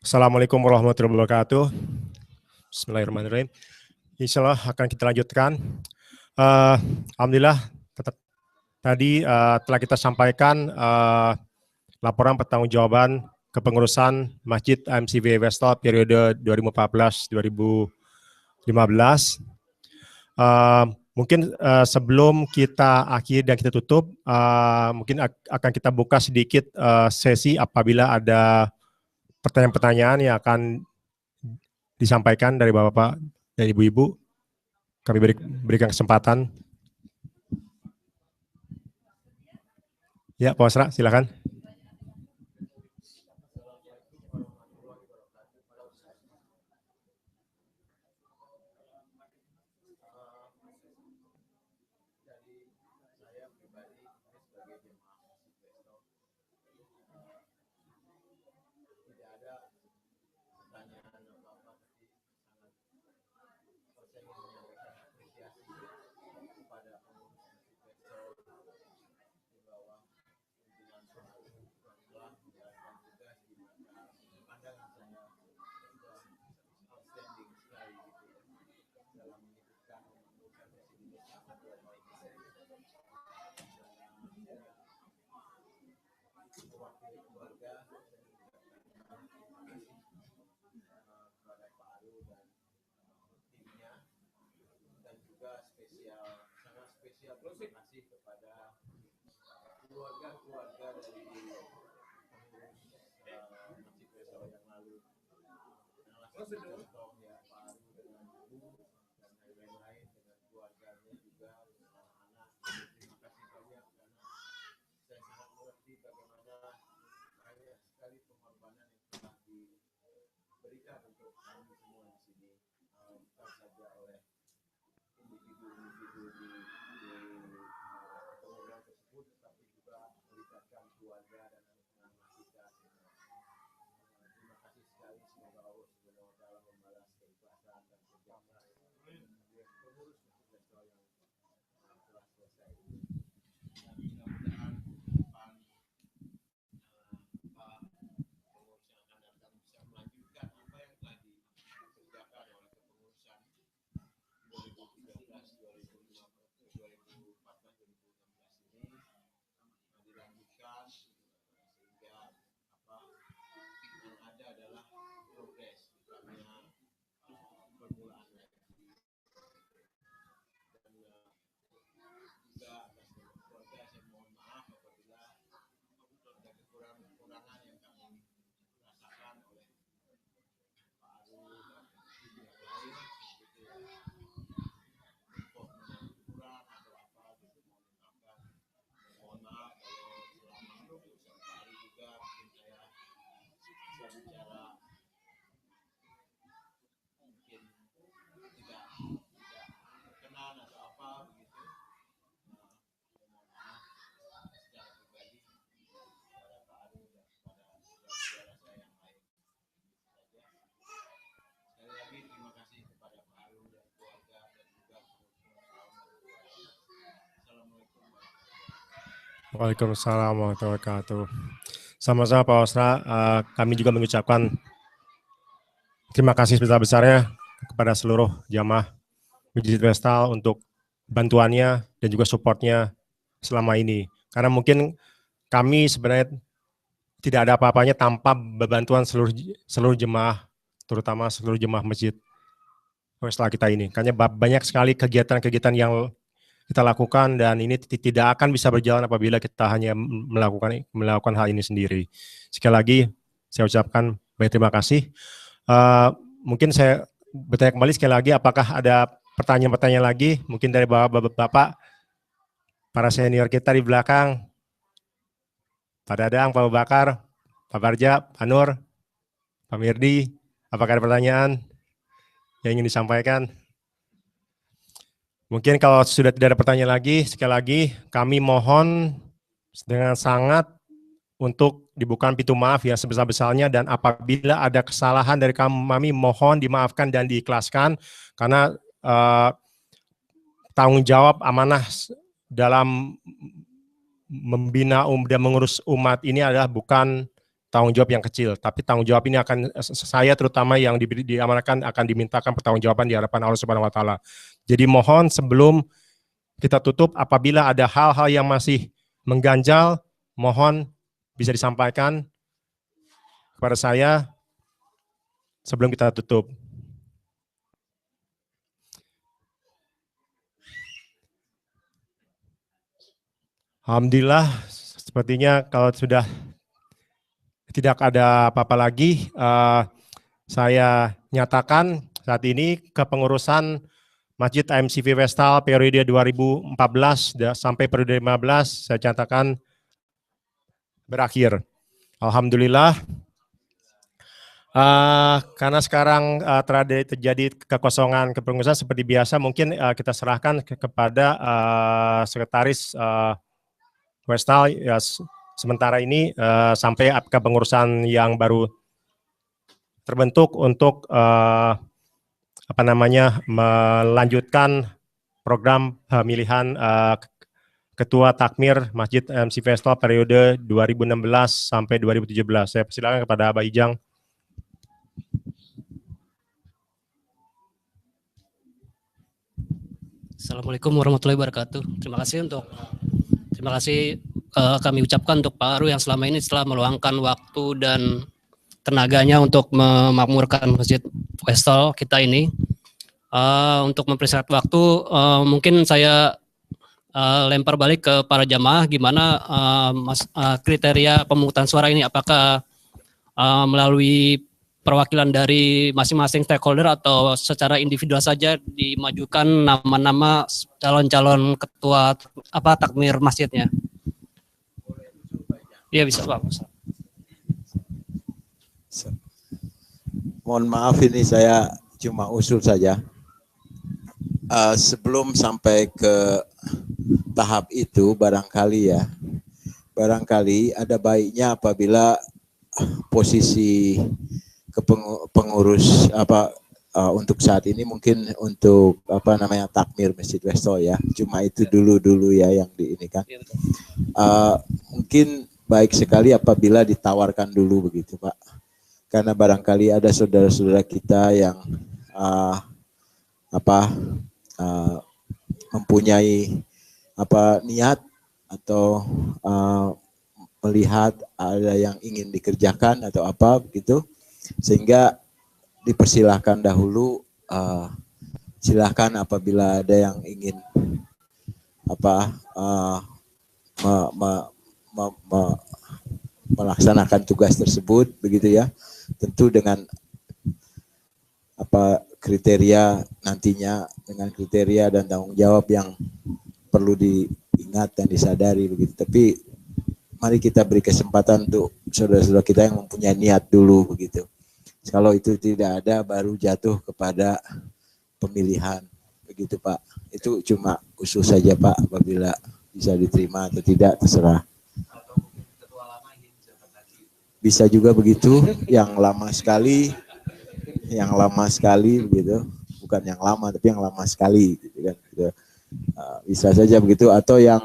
Assalamualaikum warahmatullahi wabarakatuh. Bismillahirrahmanirrahim. Insya Allah akan kita lanjutkan. Alhamdulillah tadi telah kita sampaikan laporan pertanggungjawaban kepengurusan Masjid AMCV Vestal periode 2014-2015. Mungkin sebelum kita akhir dan kita tutup, mungkin akan kita buka sedikit sesi apabila ada pertanyaan-pertanyaan yang akan disampaikan dari Bapak dan Ibu-Ibu. Kami berikan kesempatan. Ya, Pak Wasra, silakan. Terima kasih kepada keluarga-keluarga dari pengurus Masjid Vestal yang lalu. Contoh ya Pak Aru dengan Ibu dan lain-lain dengan keluarganya juga anak-anak. Terima kasih banyak karena saya sangat mengerti bagaimana banyak sekali pengorbanan yang telah diberikan untuk kami semua di sini, bukan saja oleh individu-individu di pengorbanan tersebut, tetapi juga melibatkan keluarga dan anak-anak kita. Terima kasih sekali, semoga Allah Subhanahu wa Ta'ala membalas keikhlasan dan kerja pengurus Masjid Vestal yang telah selesai. Dan mudah-mudahan depan Pak pengurus yang akan datang bisa melanjutkan apa yang telah dikerjakan oleh kepengurusan 2013, 2014, 2016 ini dilanjutkan sehingga yang ada adalah progres, bukannya permulaan lagi. Dan juga atas keluarga saya mohon maaf apabila ada kekurangan yang kami rasakan oleh Pak Aru dan tim yang lain, seperti kurang atau apa gitu, mohon maaf kalau selama berusaha Pak Aru juga mungkin saya bisa bicara mungkin tidak berkenan atau apa begitu. Mohon maaf secara pribadi kepada Pak Aru dan kepada saudara-saudara saya yang lain saja. Sekali lagi terima kasih kepada Pak Aru dan keluarga dan juga Assalamualaikum warahmatullahi wabarakatuh. Waalaikumsalam warahmatullahi wabarakatuh. Sama-sama Pak Wasra, kami juga mengucapkan terima kasih sebesar-besarnya kepada seluruh jamaah Masjid Vestal untuk bantuannya dan juga supportnya selama ini. Karena mungkin kami sebenarnya tidak ada apa-apanya tanpa bantuan seluruh jemaah, terutama seluruh jemaah Masjid Vestal kita ini. Karena banyak sekali kegiatan-kegiatan yang kita lakukan dan ini tidak akan bisa berjalan apabila kita hanya melakukan hal ini sendiri. Sekali lagi saya ucapkan banyak terima kasih. Mungkin saya bertanya kembali sekali lagi, apakah ada pertanyaan-pertanyaan lagi? Mungkin dari bapak-bapak, para senior kita di belakang, Pak Dadang, Pak Bakar, Pak Barja, Pak Nur, Pak Mirdi, apakah ada pertanyaan yang ingin disampaikan? Mungkin kalau sudah tidak ada pertanyaan lagi, sekali lagi kami mohon dengan sangat untuk dibuka pintu maaf yang sebesar-besarnya, dan apabila ada kesalahan dari kami mohon dimaafkan dan diikhlaskan, karena tanggung jawab amanah dalam membina dan mengurus umat ini adalah bukan tanggung jawab yang kecil, tapi tanggung jawab ini akan saya terutama yang diamanahkan akan dimintakan pertanggungjawaban di hadapan Allah Subhanahu wa taala. Jadi mohon sebelum kita tutup, apabila ada hal-hal yang masih mengganjal, mohon bisa disampaikan kepada saya sebelum kita tutup. Alhamdulillah, sepertinya kalau sudah tidak ada apa-apa lagi, saya nyatakan saat ini kepengurusan Masjid AMCV Vestal periode 2014 sampai periode 2015 saya nyatakan berakhir. Alhamdulillah. Karena sekarang terjadi kekosongan kepengurusan seperti biasa, mungkin kita serahkan kepada sekretaris Vestal ya, sementara ini sampai kepengurusan yang baru terbentuk untuk melanjutkan program pemilihan Ketua Takmir Masjid MC Vestal periode 2016 sampai 2017. Saya persilakan kepada Abah Ijang. Assalamualaikum warahmatullahi wabarakatuh. Terima kasih kami ucapkan untuk Pak Aru yang selama ini telah meluangkan waktu dan tenaganya untuk memakmurkan Masjid Vestal kita ini. Untuk mempersingkat waktu, mungkin saya lempar balik ke para jamaah, gimana kriteria pemungutan suara ini, apakah melalui perwakilan dari masing-masing stakeholder atau secara individual saja dimajukan nama-nama calon-calon ketua takmir masjidnya? Iya bisa Pak. Mohon maaf ini saya cuma usul saja. Sebelum sampai ke tahap itu barangkali ada baiknya apabila posisi pengurus untuk saat ini mungkin untuk takmir Masjid Vestal ya, cuma itu dulu ya yang di ini kan. Mungkin baik sekali apabila ditawarkan dulu begitu Pak, karena barangkali ada saudara-saudara kita yang mempunyai niat atau melihat ada yang ingin dikerjakan atau apa begitu, sehingga dipersilahkan dahulu, silahkan apabila ada yang ingin melaksanakan tugas tersebut begitu ya, tentu dengan kriteria nantinya, dengan kriteria dan tanggung jawab yang perlu diingat dan disadari begitu. Tapi mari kita beri kesempatan untuk saudara-saudara kita yang mempunyai niat dulu begitu. Kalau itu tidak ada, baru jatuh kepada pemilihan begitu Pak. Itu cuma usul saja Pak, apabila bisa diterima atau tidak terserah. Bisa juga begitu, yang lama sekali begitu, bukan yang lama tapi yang lama sekali gitu kan. Bisa saja begitu, atau yang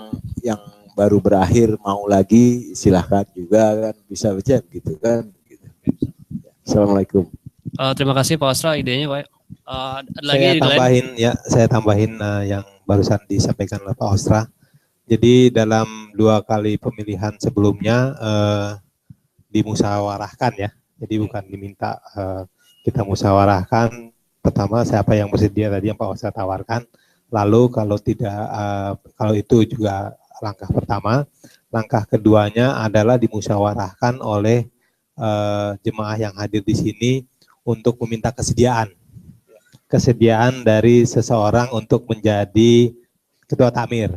baru berakhir mau lagi silahkan juga kan, bisa saja begitu kan. Assalamualaikum. Terima kasih Pak Osra idenya Pak. Saya tambahin yang barusan disampaikan oleh Pak Osra. Jadi dalam 2 kali pemilihan sebelumnya dimusyawarahkan ya. Jadi bukan diminta, kita musyawarahkan. Pertama siapa yang bersedia tadi yang Pak Osra tawarkan. Lalu kalau tidak, kalau itu juga langkah pertama, langkah keduanya adalah dimusyawarahkan oleh jemaah yang hadir di sini untuk meminta kesediaan dari seseorang untuk menjadi ketua takmir.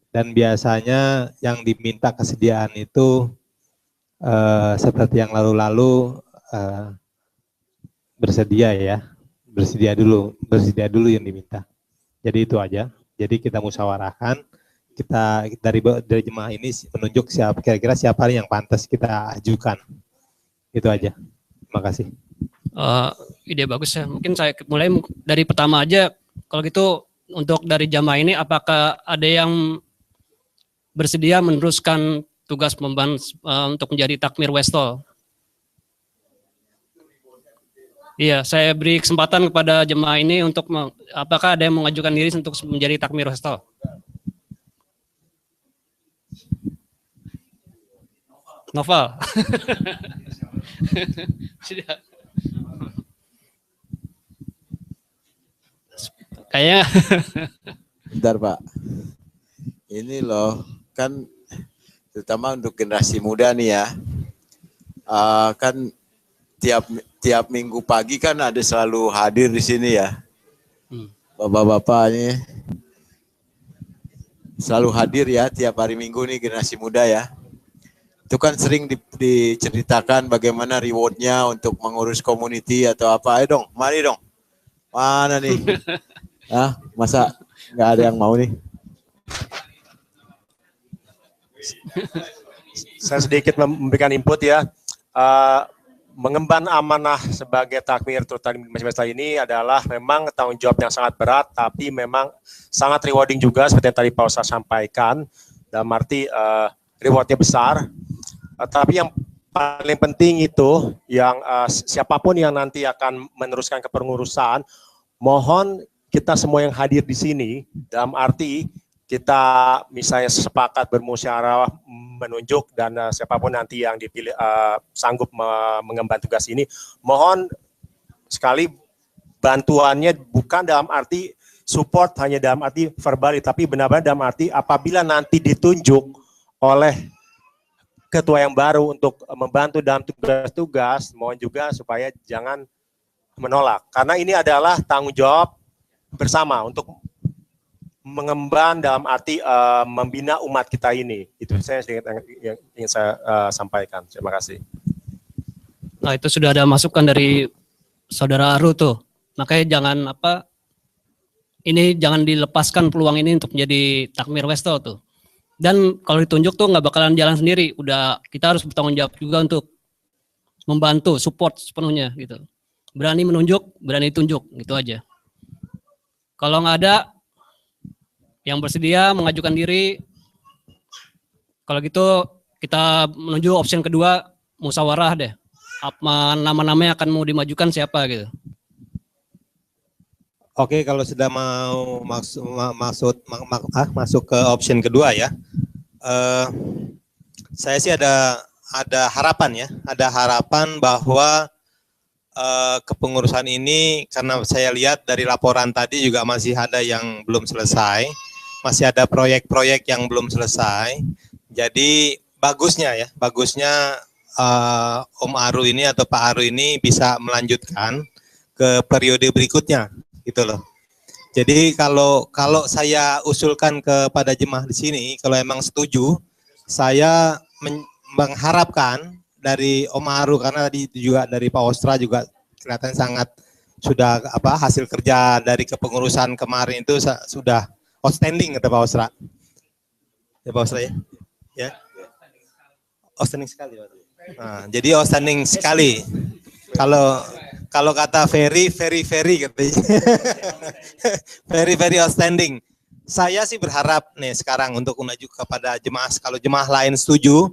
Dan biasanya yang diminta kesediaan itu seperti yang lalu-lalu bersedia dulu yang diminta. Jadi itu aja. Jadi kita musyawarahkan kita dari jemaah ini menunjuk kira-kira siapa yang pantas kita ajukan. Itu aja. Terima kasih. Ide bagus ya. Mungkin saya mulai dari pertama aja. Kalau gitu untuk dari jamaah ini, apakah ada yang bersedia meneruskan tugas untuk menjadi takmir Westol? Iya, saya beri kesempatan kepada jemaah ini untuk apakah ada yang mengajukan diri untuk menjadi takmir Westol? Novel. Sudah. Kayaknya. Bentar Pak, ini loh kan terutama untuk generasi muda nih ya, kan tiap minggu pagi kan ada selalu hadir di sini ya, bapak-bapak ini selalu hadir ya tiap hari minggu nih generasi muda ya. Itu kan sering diceritakan bagaimana rewardnya untuk mengurus community atau apa. Ayo dong, mari dong. Mana nih? Masa nggak ada yang mau nih? Saya sedikit memberikan input ya. Mengemban amanah sebagai takmir terutama di Masjid Westol ini adalah memang tanggung jawab yang sangat berat, tapi memang sangat rewarding juga seperti yang tadi Pak Ustaz sampaikan. Dalam arti rewardnya besar. Tapi yang paling penting itu yang siapapun yang nanti akan meneruskan kepengurusan, mohon kita semua yang hadir di sini, dalam arti kita misalnya sepakat bermusyawarah menunjuk dan siapapun nanti yang dipilih sanggup mengemban tugas ini, mohon sekali bantuannya bukan dalam arti support hanya dalam arti verbal, tapi benar-benar dalam arti apabila nanti ditunjuk oleh ketua yang baru untuk membantu dalam tugas-tugas, mohon juga supaya jangan menolak, karena ini adalah tanggung jawab bersama untuk mengemban dalam arti membina umat kita ini. Itu saya yang ingin saya sampaikan. Terima kasih. Nah, itu sudah ada masukan dari Saudara Aru tuh. Makanya jangan dilepaskan peluang ini untuk menjadi takmir Westol tuh. Dan kalau ditunjuk tuh nggak bakalan jalan sendiri. Udah kita harus bertanggung jawab juga untuk membantu, support sepenuhnya gitu. Berani menunjuk, berani tunjuk, gitu aja. Kalau nggak ada yang bersedia mengajukan diri, kalau gitu kita menuju option kedua, musyawarah deh. Apa nama-namanya akan mau dimajukan siapa gitu. Oke, kalau sudah mau masuk ke option kedua ya, saya sih ada harapan ya, ada harapan bahwa kepengurusan ini, karena saya lihat dari laporan tadi juga masih ada yang belum selesai, masih ada proyek-proyek yang belum selesai. Jadi bagusnya Om Aru ini atau Pak Aru ini bisa melanjutkan ke periode berikutnya, gitu loh. Jadi kalau saya usulkan kepada jemaah di sini, kalau emang setuju, saya mengharapkan dari Om Aru, karena tadi juga dari Pak Ostra juga kelihatan sangat sudah hasil kerja dari kepengurusan kemarin itu sudah outstanding kata Pak Ostra. Ya Pak Ostra ya. Ya. Outstanding sekali. Nah, jadi outstanding sekali. Kalau kata very katanya. very outstanding. Saya sih berharap nih sekarang untuk menuju kepada jemaah, kalau jemaah lain setuju,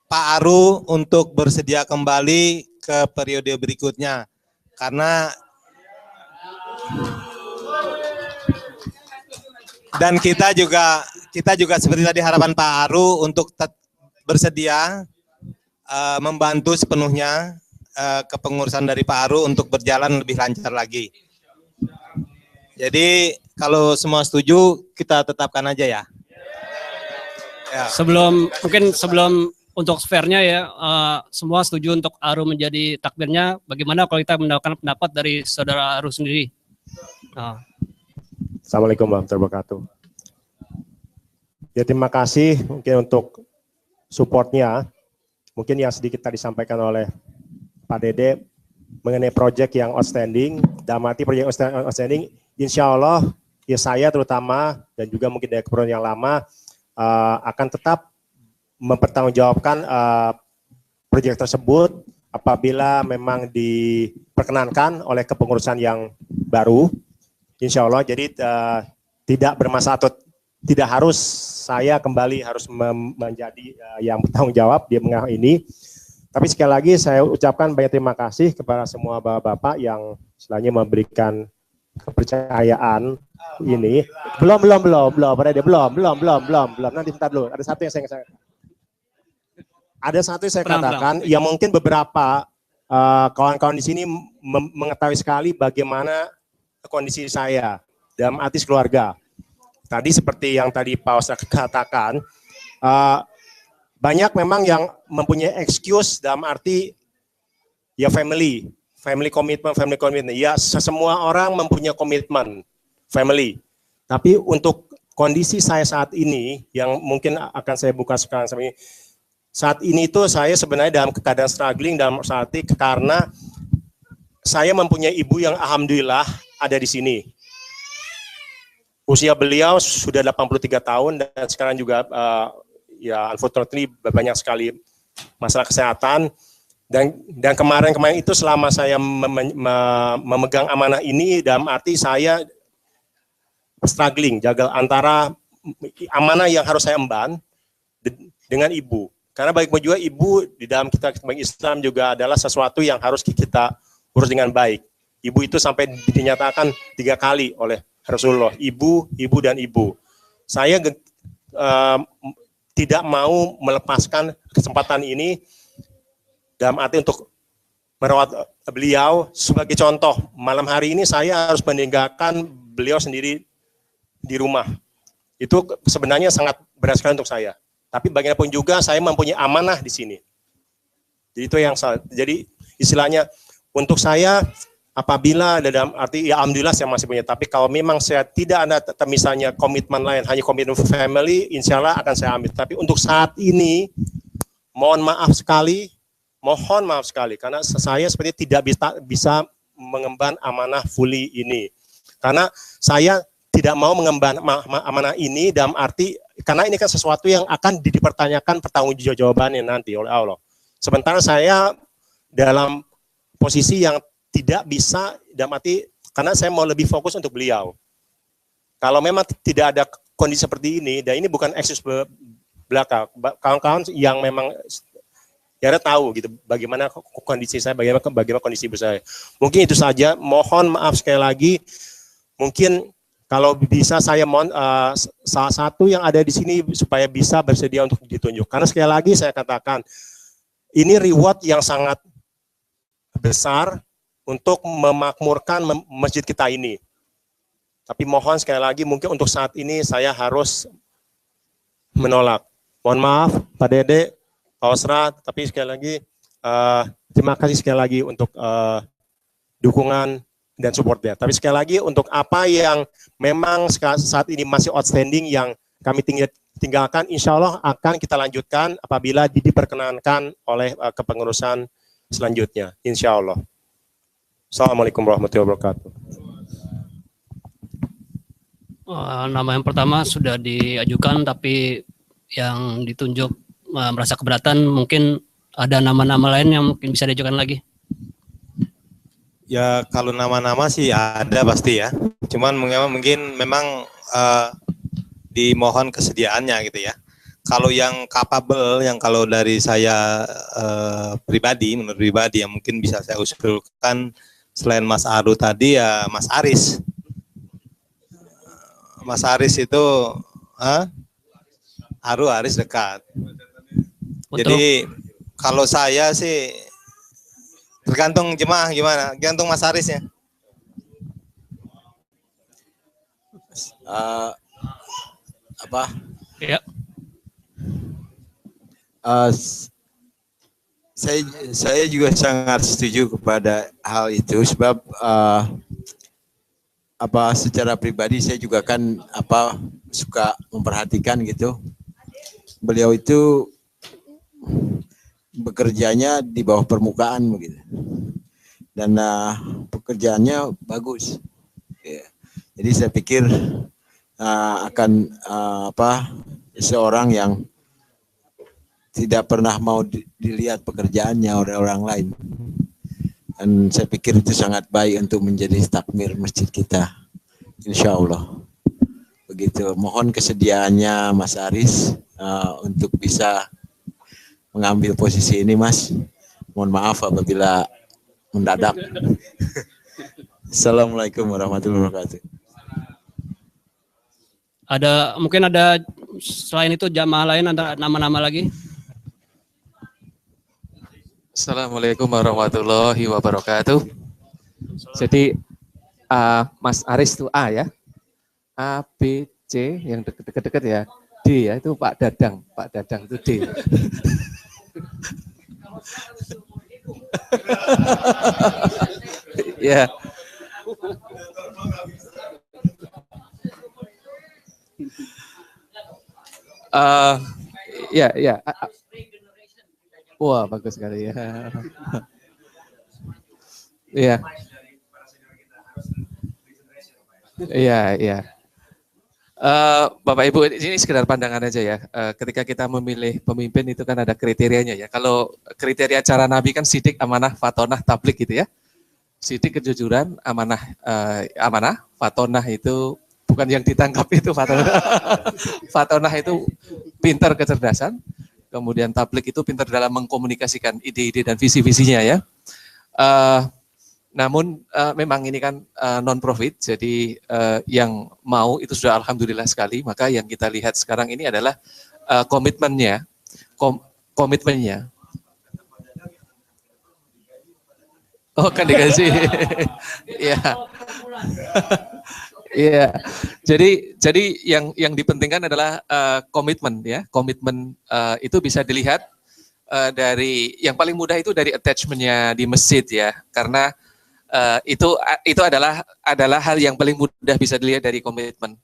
Pak Aru untuk bersedia kembali ke periode berikutnya, karena dan kita juga seperti tadi harapan Pak Aru untuk bersedia membantu sepenuhnya kepengurusan dari Pak Aru untuk berjalan lebih lancar lagi. Jadi kalau semua setuju, kita tetapkan aja ya. Ya. Sebelum untuk fairnya ya, semua setuju untuk Aru menjadi takmirnya. Bagaimana kalau kita mendapatkan pendapat dari Saudara Aru sendiri? Assalamualaikum warahmatullahi wabarakatuh. Ya, terima kasih mungkin untuk supportnya. Mungkin yang sedikit tadi disampaikan oleh Pak Dede mengenai proyek yang outstanding. Dalam arti proyek outstanding, insya Allah ya saya terutama dan juga mungkin dari kepemimpinan yang lama akan tetap mempertanggungjawabkan proyek tersebut apabila memang diperkenankan oleh kepengurusan yang baru, insya Allah. Jadi tidak bermasalah atau tidak harus saya kembali harus menjadi yang bertanggung jawab di menengah ini. Tapi sekali lagi saya ucapkan banyak terima kasih kepada semua bapak-bapak yang istilahnya memberikan kepercayaan ini. Belum. Nanti bentar dulu. Ada satu yang saya katakan, ya mungkin beberapa kawan-kawan di sini mengetahui sekali bagaimana kondisi saya dalam arti keluarga. Tadi seperti yang tadi Pak Osra katakan, banyak memang yang mempunyai excuse dalam arti ya family commitment. Ya semua orang mempunyai komitmen family. Tapi untuk kondisi saya saat ini yang mungkin akan saya buka sekarang saat ini itu saya sebenarnya dalam keadaan struggling dalam arti karena saya mempunyai ibu yang alhamdulillah ada di sini. Usia beliau sudah 83 tahun dan sekarang juga ya unfortunately banyak sekali masalah kesehatan dan kemarin itu selama saya memegang amanah ini dalam arti saya struggling jaga antara amanah yang harus saya emban dengan ibu, karena baik juga ibu di dalam kita Islam juga adalah sesuatu yang harus kita urus dengan baik. Ibu itu sampai dinyatakan 3 kali oleh Rasulullah, ibu dan ibu. Saya tidak mau melepaskan kesempatan ini dalam arti untuk merawat beliau. Sebagai contoh, malam hari ini saya harus meninggalkan beliau sendiri di rumah. Itu sebenarnya sangat berat sekali untuk saya. Tapi bagaimanapun juga saya mempunyai amanah di sini. Jadi itu yang jadi istilahnya untuk saya apabila dalam arti ya alhamdulillah saya masih punya, tapi kalau memang saya tidak ada misalnya komitmen lain, hanya komitmen family, insya Allah akan saya ambil. Tapi untuk saat ini mohon maaf sekali karena saya seperti tidak bisa mengemban amanah fully ini. Karena saya tidak mau mengemban amanah ini dalam arti karena ini kan sesuatu yang akan dipertanyakan pertanggungjawabannya nanti oleh Allah. Sementara saya dalam posisi yang tidak bisa dalam arti karena saya mau lebih fokus untuk beliau. Kalau memang tidak ada kondisi seperti ini, dan ini bukan eksis belaka, kawan-kawan yang memang ya tahu gitu bagaimana kondisi saya, bagaimana kondisi ibu saya. Mungkin itu saja. Mohon maaf sekali lagi. Mungkin kalau bisa saya mohon salah satu yang ada di sini supaya bisa bersedia untuk ditunjuk. Karena sekali lagi saya katakan ini reward yang sangat besar untuk memakmurkan masjid kita ini. Tapi mohon sekali lagi mungkin untuk saat ini saya harus menolak. Mohon maaf Pak Dede, Pak Osra, tapi sekali lagi terima kasih sekali lagi untuk dukungan dan supportnya. Tapi sekali lagi untuk apa yang memang saat ini masih outstanding yang kami tinggalkan, insya Allah akan kita lanjutkan apabila diperkenankan oleh kepengurusan selanjutnya, insya Allah. Assalamualaikum warahmatullahi wabarakatuh. Nama yang pertama sudah diajukan, tapi yang ditunjuk merasa keberatan. Mungkin ada nama-nama lain yang mungkin bisa diajukan lagi. Ya kalau nama-nama sih ada pasti ya. Cuman mungkin memang dimohon kesediaannya gitu ya. Kalau yang capable, yang kalau dari saya menurut pribadi yang mungkin bisa saya usulkan selain Mas Aru tadi ya Mas Aris. Mas Aris itu Aris dekat. Jadi kalau saya sih tergantung jemaah gimana, tergantung Mas Arisnya. Apa? Ya. Saya juga sangat setuju kepada hal itu sebab secara pribadi saya juga kan suka memperhatikan gitu. Beliau itu bekerjanya di bawah permukaan begitu. Dan pekerjaannya bagus. Ya. Jadi saya pikir akan seorang yang tidak pernah mau dilihat pekerjaannya oleh orang lain. Dan saya pikir itu sangat baik untuk menjadi takmir masjid kita. Insya Allah. Begitu. Mohon kesediaannya Mas Aris untuk bisa mengambil posisi ini, Mas. Mohon maaf apabila mendadak. Assalamualaikum warahmatullahi wabarakatuh. Mungkin ada selain itu jamaah lain, ada nama-nama lagi? Assalamualaikum warahmatullahi wabarakatuh. Jadi Mas Aris itu A ya, A, B, C yang deket-deket ya, D ya itu Pak Dadang itu D. Ya. Ya. Wah, bagus sekali ya. Iya. Iya. Bapak Ibu, ini sekedar pandangan aja ya. Ketika kita memilih pemimpin itu kan ada kriterianya ya. Kalau kriteria cara Nabi kan sidik, amanah, fatonah, tablik gitu ya. Sidik kejujuran, amanah, fatonah itu bukan yang ditangkap itu fatonah. Fatonah itu pintar kecerdasan. Kemudian tablik itu pintar dalam mengkomunikasikan ide-ide dan visi-visinya ya. Namun memang ini kan non-profit, jadi yang mau itu sudah alhamdulillah sekali. Maka yang kita lihat sekarang ini adalah komitmennya. Komitmennya. Oh kan dikasih. Iya. Iya, jadi yang dipentingkan adalah komitmen ya. Komitmen itu bisa dilihat dari yang paling mudah itu dari attachmentnya di masjid ya, karena itu adalah hal yang paling mudah bisa dilihat dari komitmen.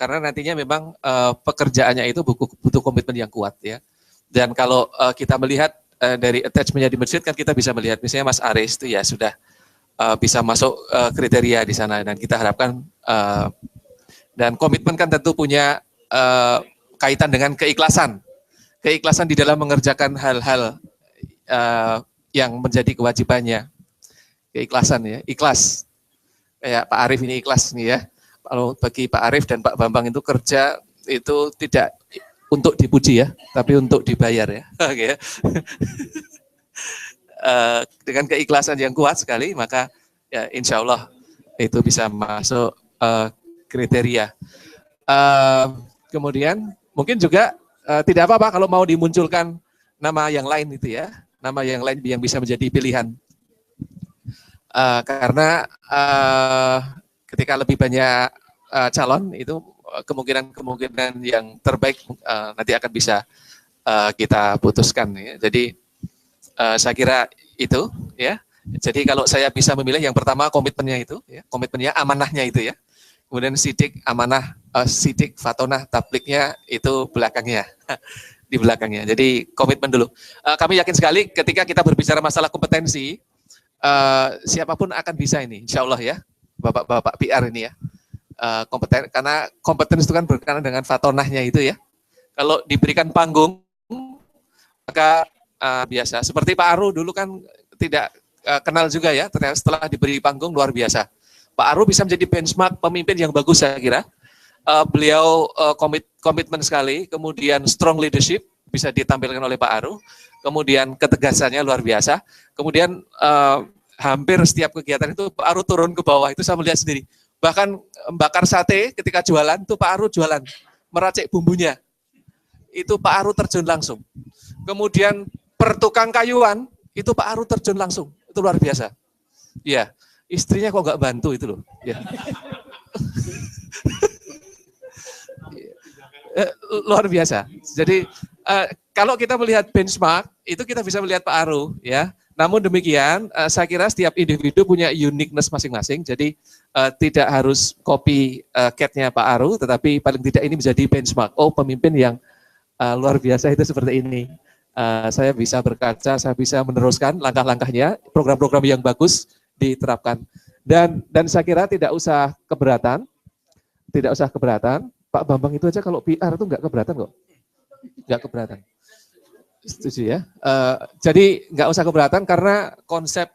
Karena nantinya memang pekerjaannya itu butuh komitmen yang kuat ya. Dan kalau kita melihat dari attachmentnya di masjid kan kita bisa melihat misalnya Mas Aris itu ya sudah bisa masuk kriteria di sana, dan kita harapkan dan komitmen kan tentu punya kaitan dengan keikhlasan di dalam mengerjakan hal-hal yang menjadi kewajibannya, keikhlasan ya, ikhlas kayak Pak Arief ini ikhlas nih ya. Kalau bagi Pak Arief dan Pak Bambang itu kerja itu tidak untuk dipuji ya, tapi untuk dibayar ya. Dengan keikhlasan yang kuat sekali, maka ya insya Allah itu bisa masuk kriteria. Kemudian mungkin juga tidak apa-apa kalau mau dimunculkan nama yang lain itu ya, nama yang lain yang bisa menjadi pilihan. Karena ketika lebih banyak calon itu kemungkinan yang terbaik nanti akan bisa kita putuskan ya. Jadi saya kira itu ya. Jadi kalau saya bisa memilih yang pertama komitmennya itu ya, komitmennya amanahnya itu ya. Kemudian sidik, amanah, sidik, fatonah, tabliknya itu belakangnya. Di belakangnya. Jadi komitmen dulu. Kami yakin sekali ketika kita berbicara masalah kompetensi, siapapun akan bisa ini, insya Allah ya. Bapak-bapak PR ini ya. Kompeten, karena kompeten itu kan berkaitan dengan fatonahnya itu ya. Kalau diberikan panggung, maka biasa. Seperti Pak Aru dulu kan tidak kenal juga ya, ternyata setelah diberi panggung luar biasa. Pak Aru bisa menjadi benchmark pemimpin yang bagus saya kira. Beliau komitmen sekali, kemudian strong leadership bisa ditampilkan oleh Pak Aru, kemudian ketegasannya luar biasa, kemudian hampir setiap kegiatan itu Pak Aru turun ke bawah, itu saya melihat sendiri. Bahkan bakar sate ketika jualan, itu Pak Aru jualan, meracik bumbunya. Itu Pak Aru terjun langsung. Kemudian pertukang kayuan, itu Pak Aru terjun langsung. Itu luar biasa. Iya, istrinya kok nggak bantu itu loh. Ya. Luar biasa. Jadi kalau kita melihat benchmark, itu kita bisa melihat Pak Aru. Ya. Namun demikian, saya kira setiap individu punya uniqueness masing-masing. Jadi tidak harus copy cat-nya Pak Aru, tetapi paling tidak ini menjadi benchmark. Oh, pemimpin yang luar biasa itu seperti ini. Saya bisa berkaca, saya bisa meneruskan langkah-langkahnya, program-program yang bagus diterapkan. Dan saya kira tidak usah keberatan tidak usah keberatan. Pak Bambang itu aja kalau PR itu nggak keberatan kok. Nggak keberatan. Setuju ya. Jadi nggak usah keberatan karena konsep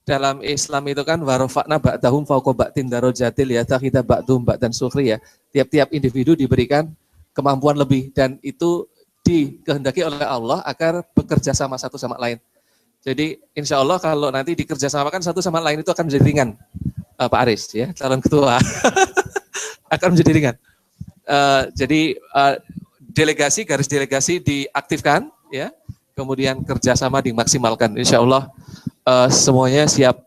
dalam Islam itu kan warofakna ba'dahum fauqa ba'din darajatil yattakhidha ba'dhum ba'dan sukhriya. Tiap-tiap individu diberikan kemampuan lebih dan itu dikehendaki oleh Allah agar bekerja sama satu sama lain. Jadi insya Allah kalau nanti dikerjasamakan satu sama lain itu akan menjadi ringan, Pak Aris ya, calon ketua akan menjadi ringan. Jadi delegasi, garis delegasi diaktifkan ya, kemudian kerjasama dimaksimalkan. Insya Allah semuanya siap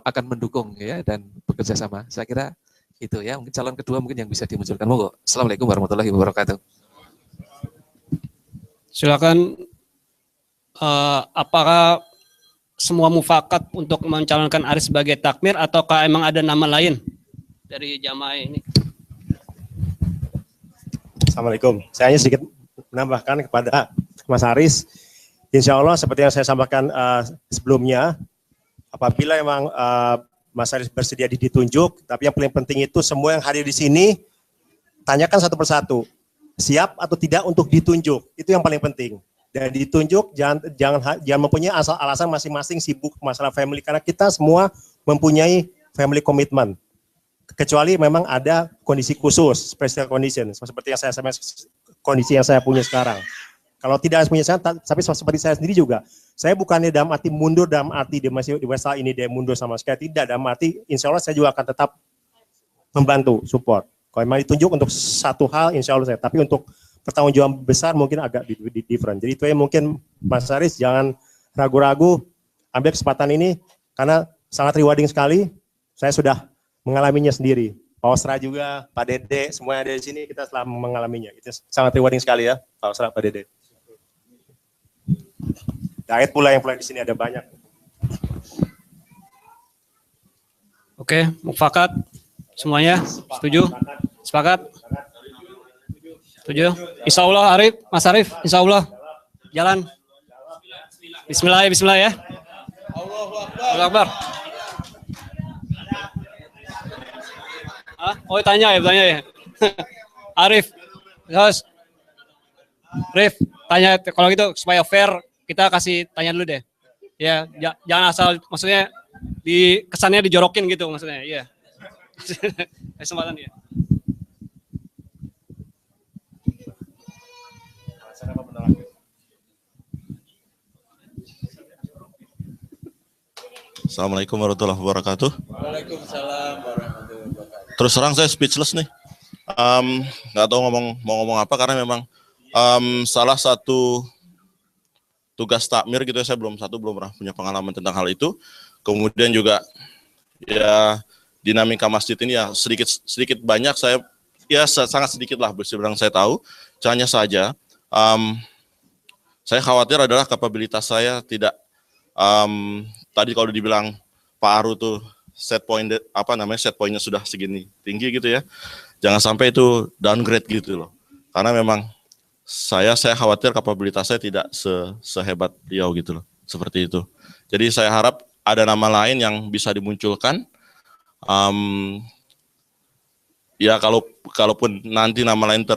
akan mendukung ya dan bekerja sama. Saya kira itu ya, mungkin calon kedua mungkin yang bisa dimunculkan. Monggo. Assalamualaikum warahmatullahi wabarakatuh. Silakan, apakah semua mufakat untuk mencalonkan Aris sebagai takmir ataukah emang ada nama lain dari jamaah ini? Assalamualaikum. Saya hanya sedikit menambahkan kepada Mas Aris. Insya Allah seperti yang saya sampaikan sebelumnya, apabila memang Mas Aris bersedia ditunjuk, tapi yang paling penting itu semua yang hadir di sini, tanyakan satu persatu, siap atau tidak untuk ditunjuk, itu yang paling penting. Dan ditunjuk jangan mempunyai alasan masing-masing sibuk masalah family, karena kita semua mempunyai family commitment. Kecuali memang ada kondisi khusus, special condition, seperti yang kondisi yang saya punya sekarang. Kalau tidak punya saya, tapi seperti saya sendiri juga, saya bukannya dalam arti mundur, dalam arti dia masih di masalah ini dia mundur sama sekali, tidak. Dalam arti insya Allah saya juga akan tetap membantu, support. Kalau memang ditunjuk untuk satu hal, insya Allah saya. Tapi untuk pertanggungjawaban besar mungkin agak different. Jadi itu ya mungkin Mas Aris jangan ragu-ragu, ambil kesempatan ini karena sangat rewarding sekali. Saya sudah mengalaminya sendiri. Pak Osra juga, Pak Dede, semua yang ada di sini kita telah mengalaminya. Itu sangat rewarding sekali ya, Pak Osra, Pak Dede. Diet pula yang di sini ada banyak. Oke, mufakat semuanya setuju? Sepakat? Setuju? Insya Allah Arif, Mas Arif, insya Allah jalan. Bismillah ya, Bismillah ya. Allahu Akbar. Oh tanya ya. Arif, Sos. Rif, tanya kalau gitu supaya fair kita kasih tanya dulu deh. Ya, jangan asal maksudnya kesannya dijorokin gitu maksudnya. Iya. Kesempatan ya. Assalamualaikum warahmatullahi wabarakatuh. Waalaikumsalam warahmatullahi wabarakatuh. Terus terang saya speechless nih. Nggak tahu mau ngomong apa karena memang salah satu tugas takmir gitu ya, saya belum pernah punya pengalaman tentang hal itu. Kemudian juga ya dinamika masjid ini ya sedikit banyak saya ya sangat sedikit lah berseberang saya tahu. Hanya saja saya khawatir adalah kapabilitas saya tidak tadi kalau dibilang Pak Aru tuh set pointnya sudah segini tinggi gitu ya. Jangan sampai itu downgrade gitu loh. Karena memang saya khawatir kapabilitas saya tidak sehebat beliau gitu loh. Seperti itu. Jadi saya harap ada nama lain yang bisa dimunculkan. Ya kalaupun nanti nama lain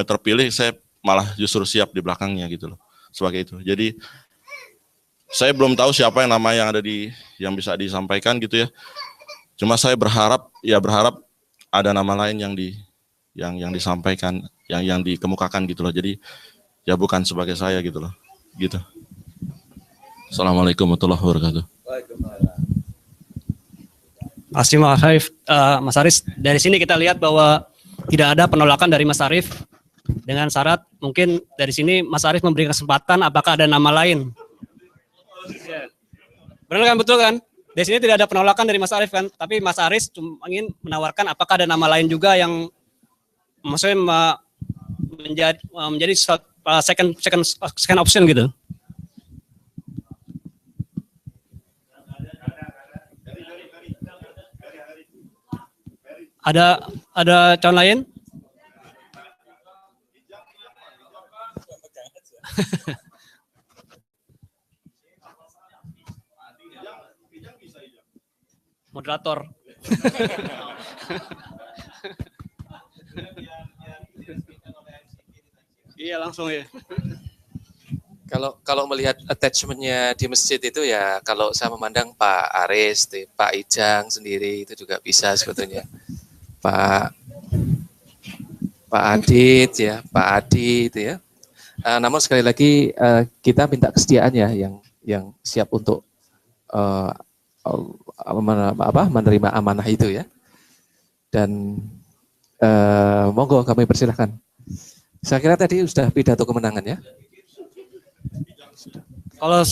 terpilih, saya malah justru siap di belakangnya gitu loh. Sebagai itu. Jadi saya belum tahu siapa yang ada yang bisa disampaikan gitu ya. Cuma saya berharap ada nama lain yang disampaikan, yang dikemukakan gitu loh. Jadi ya bukan sebagai saya gitu loh. Gitu. Assalamualaikum warahmatullahi wabarakatuh. Masih Mas Aris, dari sini kita lihat bahwa tidak ada penolakan dari Mas Arif dengan syarat mungkin dari sini Mas Arif memberi kesempatan apakah ada nama lain. Benar kan, betul kan? Di sini tidak ada penolakan dari Mas Arif kan, tapi Mas Aris cuma ingin menawarkan apakah ada nama lain juga yang maksudnya menjadi second option gitu. Ada calon lain? Moderator. Iya langsung ya. Kalau melihat attachment-nya di masjid itu ya, kalau saya memandang Pak Aris, Pak Ijang sendiri itu juga bisa sebetulnya. Pak Adit ya, Pak Adi itu ya. Namun sekali lagi kita minta kesediaan ya yang siap untuk menerima amanah itu ya. Dan monggo kami persilahkan. Saya kira tadi sudah pidato kemenangan ya. Kalau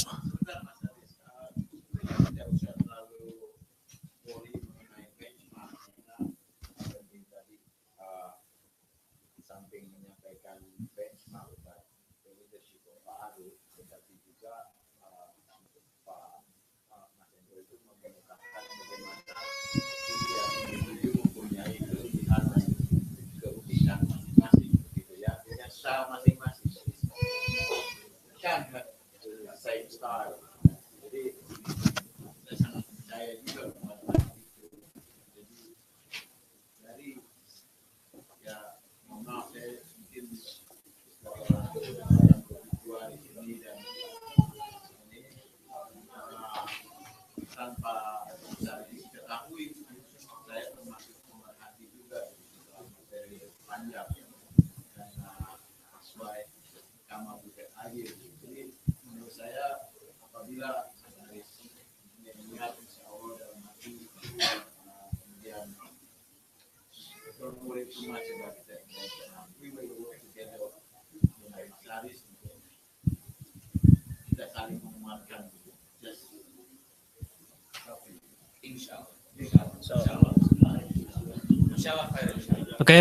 oke,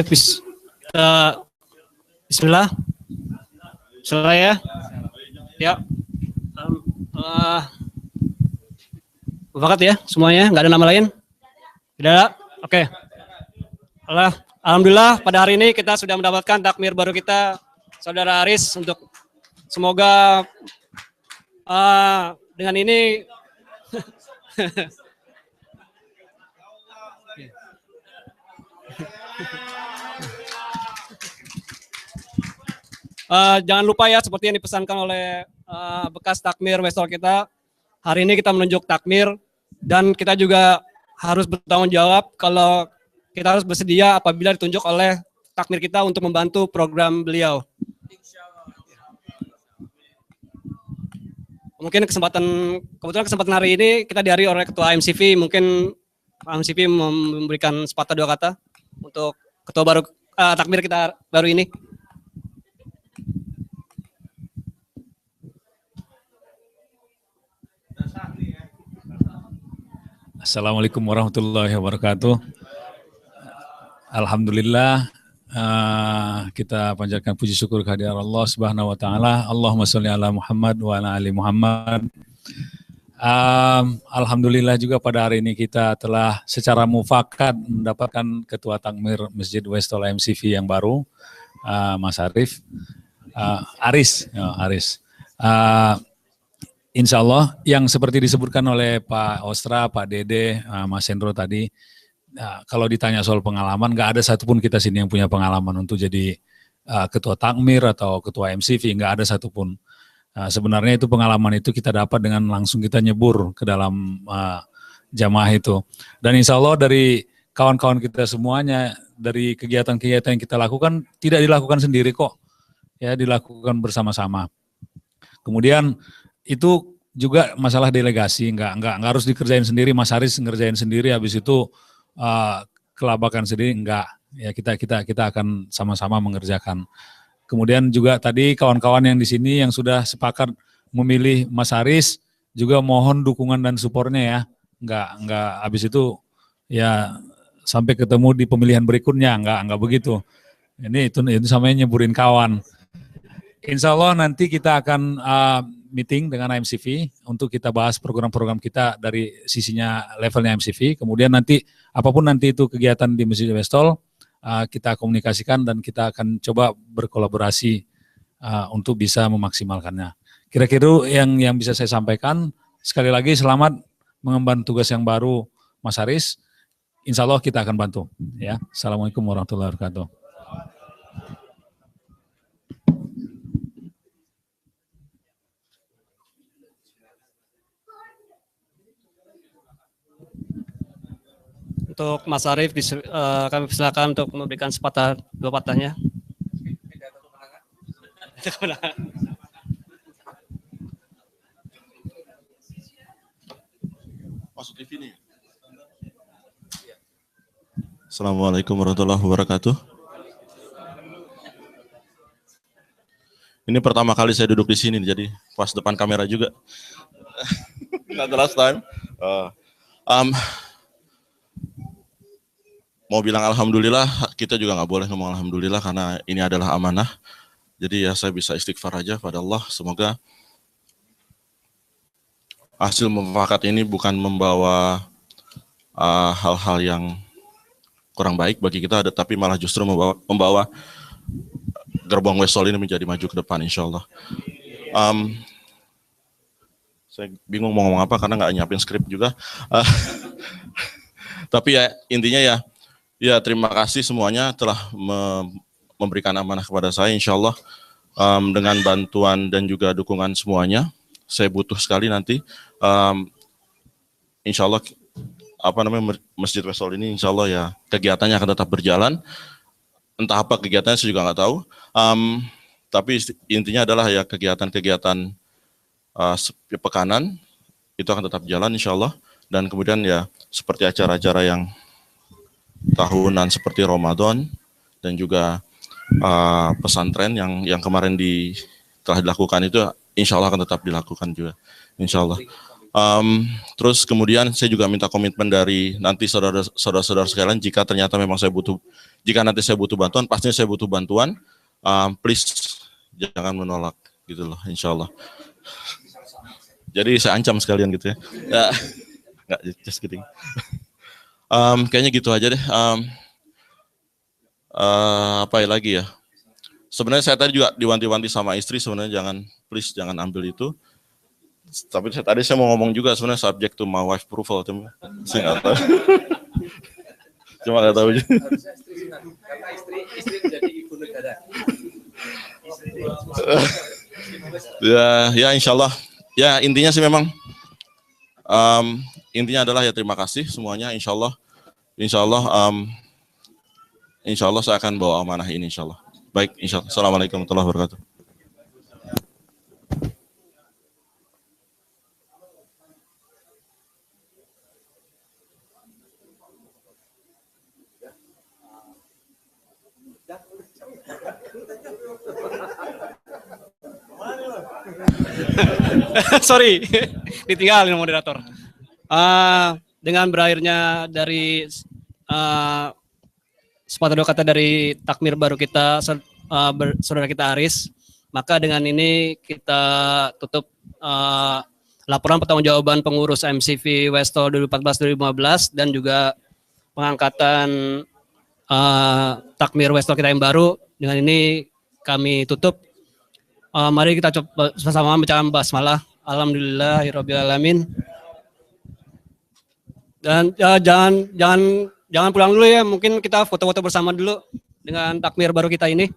Bismillah. Bismillah ya. Ya. Mufakat ya semuanya, nggak ada nama lain? Tidak ada? Oke. Alhamdulillah pada hari ini kita sudah mendapatkan takmir baru kita, Saudara Aris, untuk semoga dengan ini jangan lupa ya seperti yang dipesankan oleh bekas takmir Westol kita, hari ini kita menunjuk takmir dan kita juga harus bertanggung jawab kalau kita harus bersedia apabila ditunjuk oleh takmir kita untuk membantu program beliau. Mungkin kebetulan kesempatan hari ini kita dihadiri oleh Ketua MCV, mungkin MCV memberikan sepatah dua kata untuk ketua baru takmir kita baru ini. Assalamualaikum warahmatullahi wabarakatuh. Alhamdulillah, kita panjatkan puji syukur kehadirat Allah Subhanahu wa taala. Allahumma sholli ala Muhammad wa ala ali Muhammad. Alhamdulillah juga pada hari ini kita telah secara mufakat mendapatkan ketua takmir Masjid Westol MCV yang baru, Mas Aris. Insya Allah yang seperti disebutkan oleh Pak Ostra, Pak Dede, Mas Hendro tadi, kalau ditanya soal pengalaman, nggak ada satupun kita sini yang punya pengalaman untuk jadi ketua takmir atau ketua MCV, nggak ada satupun. Sebenarnya itu pengalaman itu kita dapat dengan langsung kita nyebur ke dalam jamaah itu. Dan insya Allah dari kawan-kawan kita semuanya, dari kegiatan-kegiatan yang kita lakukan, tidak dilakukan sendiri kok, ya dilakukan bersama-sama. Kemudian itu juga masalah delegasi, nggak harus dikerjain sendiri, Mas Haris ngerjain sendiri, habis itu kelabakan sendiri, enggak. Ya kita akan sama-sama mengerjakan. Kemudian juga tadi kawan-kawan yang di sini yang sudah sepakat memilih Mas Haris juga mohon dukungan dan supportnya ya. Enggak habis itu ya sampai ketemu di pemilihan berikutnya, enggak begitu. Ini itu samanya nyeburin kawan. Insya Allah nanti kita akan meeting dengan MCV untuk kita bahas program-program kita dari sisinya levelnya MCV. Kemudian nanti apapun nanti itu kegiatan di Masjid Westol, kita komunikasikan dan kita akan coba berkolaborasi untuk bisa memaksimalkannya. Kira-kira yang bisa saya sampaikan, sekali lagi selamat mengemban tugas yang baru Mas Haris. Insya Allah kita akan bantu. Ya. Assalamualaikum warahmatullahi wabarakatuh. Untuk Mas Arief, kami persilakan untuk memberikan dua patahnya. Assalamualaikum warahmatullahi wabarakatuh. Ini pertama kali saya duduk di sini, jadi pas depan kamera juga. Not the last time. Mau bilang alhamdulillah, kita juga nggak boleh ngomong alhamdulillah karena ini adalah amanah. Jadi ya saya bisa istighfar aja pada Allah. Semoga hasil mufakat ini bukan membawa hal-hal yang kurang baik bagi kita, tapi malah justru membawa gerbong Westol ini menjadi maju ke depan, insya Allah. Saya bingung mau ngomong apa karena nggak nyiapin skrip juga. Tapi ya intinya ya terima kasih semuanya telah memberikan amanah kepada saya, insya Allah dengan bantuan dan juga dukungan semuanya. Saya butuh sekali nanti, insya Allah Masjid Westol ini insya Allah ya kegiatannya akan tetap berjalan. Entah apa kegiatannya saya juga nggak tahu. Tapi intinya adalah ya kegiatan-kegiatan pekanan itu akan tetap jalan insya Allah. Dan kemudian ya seperti acara-acara yang tahunan seperti Ramadan dan juga pesantren yang kemarin telah dilakukan itu insya Allah akan tetap dilakukan juga insya Allah. Terus kemudian saya juga minta komitmen dari nanti saudara-saudara sekalian, jika ternyata memang jika nanti saya butuh bantuan, pastinya saya butuh bantuan, please jangan menolak gitu loh, insya Allah. Jadi saya ancam sekalian gitu ya. Nggak, just kidding. Kayaknya gitu aja deh. Apa lagi ya? Sebenarnya saya tadi juga diwanti-wanti sama istri, sebenarnya please jangan ambil itu. Tapi tadi saya mau ngomong juga sebenarnya subject to my wife approval, saya nggak tahu. Cuma nggak tahu aja. Karena istri menjadi ibu negara. Ya insya Allah. Ya intinya sih memang intinya adalah ya terima kasih semuanya, insya Allah saya akan bawa amanah ini insya Allah. Baik, insya Allah. Assalamualaikum warahmatullahi wabarakatuh. Sorry, ditinggalin moderator. Dengan berakhirnya dari sepatah dua kata dari takmir baru kita, saudara kita Aris, maka dengan ini kita tutup laporan pertanggungjawaban pengurus MCV Westol 2014-2015 dan juga pengangkatan takmir Westol kita yang baru. Dengan ini kami tutup. Mari kita coba sama-sama bacakan basmalah. Alhamdulillahirrabbilalamin. Dan jangan pulang dulu ya, mungkin kita foto-foto bersama dulu dengan takmir baru kita ini.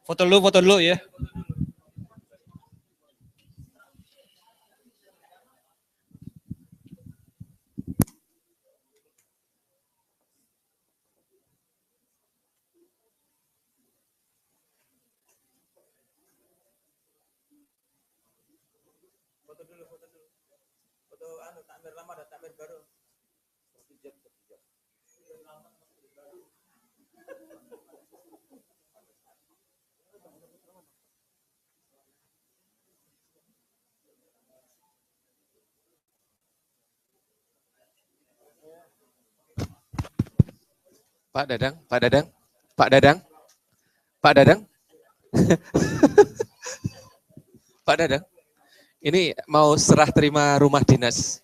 Foto dulu ya. Pak Dadang. Pak Dadang, ini mau serah terima rumah dinas